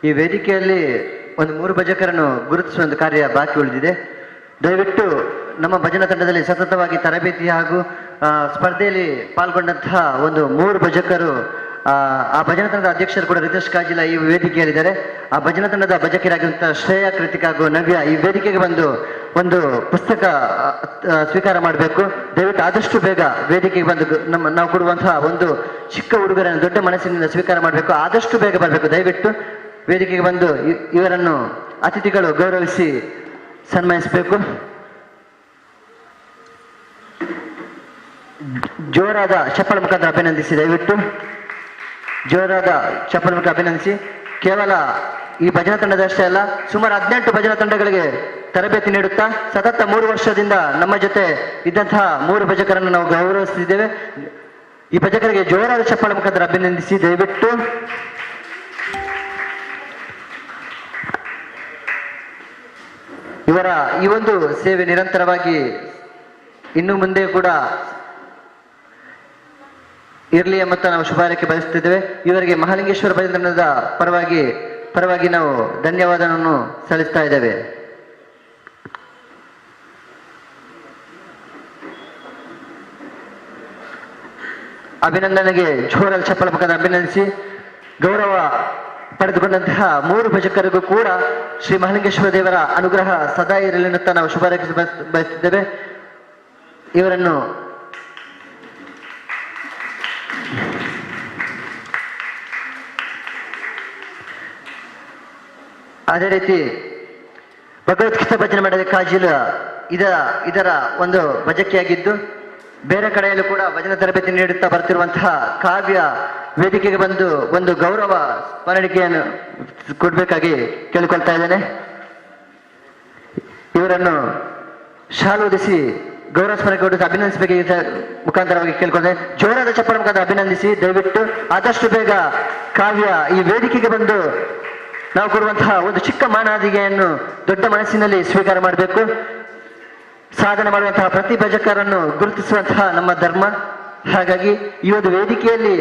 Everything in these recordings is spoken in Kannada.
ಈ ವೇದಿಕೆಯಲ್ಲಿ ಒಂದು 3 ಭಜಕರನ್ನು ಗುರುತಿಸುವಂತ ಕಾರ್ಯ ಬಾಕಿ ಉಳಿದಿದೆ. ದಯವಿಟ್ಟು ನಮ್ಮ ಭಜನಾ ತಂಡದಲ್ಲಿ ಸತತವಾಗಿ ತರಬೇತಿ ಹಾಗೂ ಸ್ಪರ್ಧೆಯಲ್ಲಿ ಪಾಲ್ಗೊಂಡಂತಹ ಒಂದು 3 ಭಜಕರು, ಆ ಭಜನಾ ತಂಡದ ಅಧ್ಯಕ್ಷರು ಕೂಡ ರಿತೇಶ್ ಕಾಜಿಲ ಈ ವೇದಿಕೆಯಲ್ಲಿದ್ದಾರೆ. ಆ ಭಜನಾ ತಂಡದ ಭಜಕರಾಗಿರುವಂತಹ ಶ್ರೇಯಾ, ಕೃತಿಕ ಹಾಗೂ ನವ್ಯ ಈ ವೇದಿಕೆಗೆ ಬಂದು ಒಂದು ಪುಸ್ತಕ ಸ್ವೀಕಾರ ಮಾಡಬೇಕು. ದಯವಿಟ್ಟು ಆದಷ್ಟು ಬೇಗ ವೇದಿಕೆಗೆ ಬಂದು ನಾವು ಕೊಡುವಂತಹ ಒಂದು ಚಿಕ್ಕ ಉಡುಗೊರೆಯನ್ನು ದೊಡ್ಡ ಮನಸ್ಸಿನಿಂದ ಸ್ವೀಕಾರ ಮಾಡಬೇಕು. ಆದಷ್ಟು ಬೇಗ ಬರಬೇಕು. ದಯವಿಟ್ಟು ವೇದಿಕೆಗೆ ಬಂದು ಇವರನ್ನು ಅತಿಥಿಗಳು ಗೌರವಿಸಿ ಸನ್ಮಾನಿಸಬೇಕು. ಜೋರಾದ ಚಪ್ಪಳ ಮುಖಾಂತರ ಅಭಿನಂದಿಸಿ. ದಯವಿಟ್ಟು ಜೋರಾದ ಚಪ್ಪಳ ಮುಖ ಅಭಿನಂದಿಸಿ. ಕೇವಲ ಈ ಭಜನಾ ತಂಡದಷ್ಟೇ ಅಲ್ಲ, ಸುಮಾರು 18 ಭಜನಾ ತಂಡಗಳಿಗೆ ತರಬೇತಿ ನೀಡುತ್ತಾ ಸತತ 3 ವರ್ಷದಿಂದ ನಮ್ಮ ಜೊತೆ ಇದ್ದಂತಹ 3 ಭಜಕರನ್ನು ನಾವು ಗೌರವಿಸುತ್ತಿದ್ದೇವೆ. ಈ ಭಜಕರಿಗೆ ಜೋರಾದ ಚಪ್ಪಳ ಮುಖಾಂತರ ಅಭಿನಂದಿಸಿ. ದಯವಿಟ್ಟು ಇವರ ಈ ಒಂದು ಸೇವೆ ನಿರಂತರವಾಗಿ ಇನ್ನು ಮುಂದೆ ಕೂಡ ಇರಲಿ ಎಂಬತ್ತ ನಾವು ಶುಭಾರೈಕೆ ಬಯಸುತ್ತಿದ್ದೇವೆ. ಇವರಿಗೆ ಮಹಾಲಿಂಗೇಶ್ವರ ಭಜನಾ ತಂಡದ ಪರವಾಗಿ ನಾವು ಧನ್ಯವಾದವನ್ನು ಸಲ್ಲಿಸ್ತಾ ಇದ್ದೇವೆ. ಅಭಿನಂದನೆಗೆ ಜೋರಾದ ಚಪ್ಪಲ ಮುಖಾಂತರ ಅಭಿನಂದಿಸಿ. ಗೌರವ ಪಡೆದುಕೊಂಡಂತಹ 3 ಭಜಕರಿಗೂ ಕೂಡ ಶ್ರೀ ಮಹಾಲಿಂಗೇಶ್ವರ ದೇವರ ಅನುಗ್ರಹ ಸದಾ ಇರಲಿ ಎನ್ನುತ್ತಾ ನಾವು ಶುಭಾರೈಕೆ ಬಯಸುತ್ತಿದ್ದೇವೆ. ಇವರನ್ನು ಅದೇ ರೀತಿ ಭಗವದ್ಗೀತಾ ಭಜನೆ ಮಾಡಿದ ಕಾಜಿಲ ಇದರ ಒಂದು ಭಜಕಿಯಾಗಿದ್ದು, ಬೇರೆ ಕಡೆಯಲ್ಲೂ ಕೂಡ ಭಜನಾ ತರಬೇತಿ ನೀಡುತ್ತಾ ಬರ್ತಿರುವಂತಹ ಕಾವ್ಯ ವೇದಿಕೆಗೆ ಬಂದು ಒಂದು ಗೌರವ ಸ್ಮರಣಿಕೆಯನ್ನು ಕೊಡಬೇಕಾಗಿ ಕೇಳಿಕೊಳ್ತಾ ಇದ್ದೇನೆ. ಇವರನ್ನು ಶಾಲೋದಿಸಿ ಗೌರವ ಸ್ಮರಣೆ ಕೊಟ್ಟು ಅಭಿನಂದಿಸಬೇಕಾಗಿ ಮುಖಾಂತರವಾಗಿ ಕೇಳ್ಕೊಂಡೆ. ಜೋರಾದ ಚಪ್ಪಳ ಮುಖಾಂತರ ಅಭಿನಂದಿಸಿ. ದಯವಿಟ್ಟು ಆದಷ್ಟು ಬೇಗ ಕಾವ್ಯ ಈ ವೇದಿಕೆಗೆ ಬಂದು ನಾವು ಕೊಡುವಂತಹ ಒಂದು ಚಿಕ್ಕ ಮಾನಹಾದಿಗೆಯನ್ನು ದೊಡ್ಡ ಮನಸ್ಸಿನಲ್ಲಿ ಸ್ವೀಕಾರ ಮಾಡಬೇಕು. ಸಾಧನೆ ಮಾಡುವಂತಹ ಪ್ರತಿ ಭಜಕರನ್ನು ಗುರುತಿಸುವಂತಹ ನಮ್ಮ ಧರ್ಮ. ಹಾಗಾಗಿ ಈ ಒಂದು ವೇದಿಕೆಯಲ್ಲಿ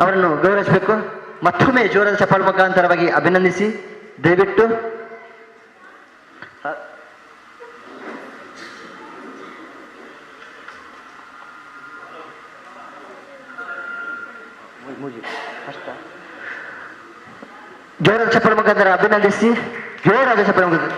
ಅವರನ್ನು ಗೌರವಿಸಬೇಕು. ಮತ್ತೊಮ್ಮೆ ಜೋರಾದ ಚಪ್ಪಾಳೆ ಮುಖಾಂತರವಾಗಿ ಅಭಿನಂದಿಸಿ. ದಯವಿಟ್ಟು ಜೋರಾದ ಚಪ್ಪಾಳೆ ಮುಖಾಂತರ ಅಭಿನಂದಿಸಿ. ಜೋರಾದ ಚಪ್ಪಾಳೆ ಮುಖಾಂತರ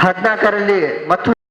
14ರಲ್ಲಿ ಮತ್ತು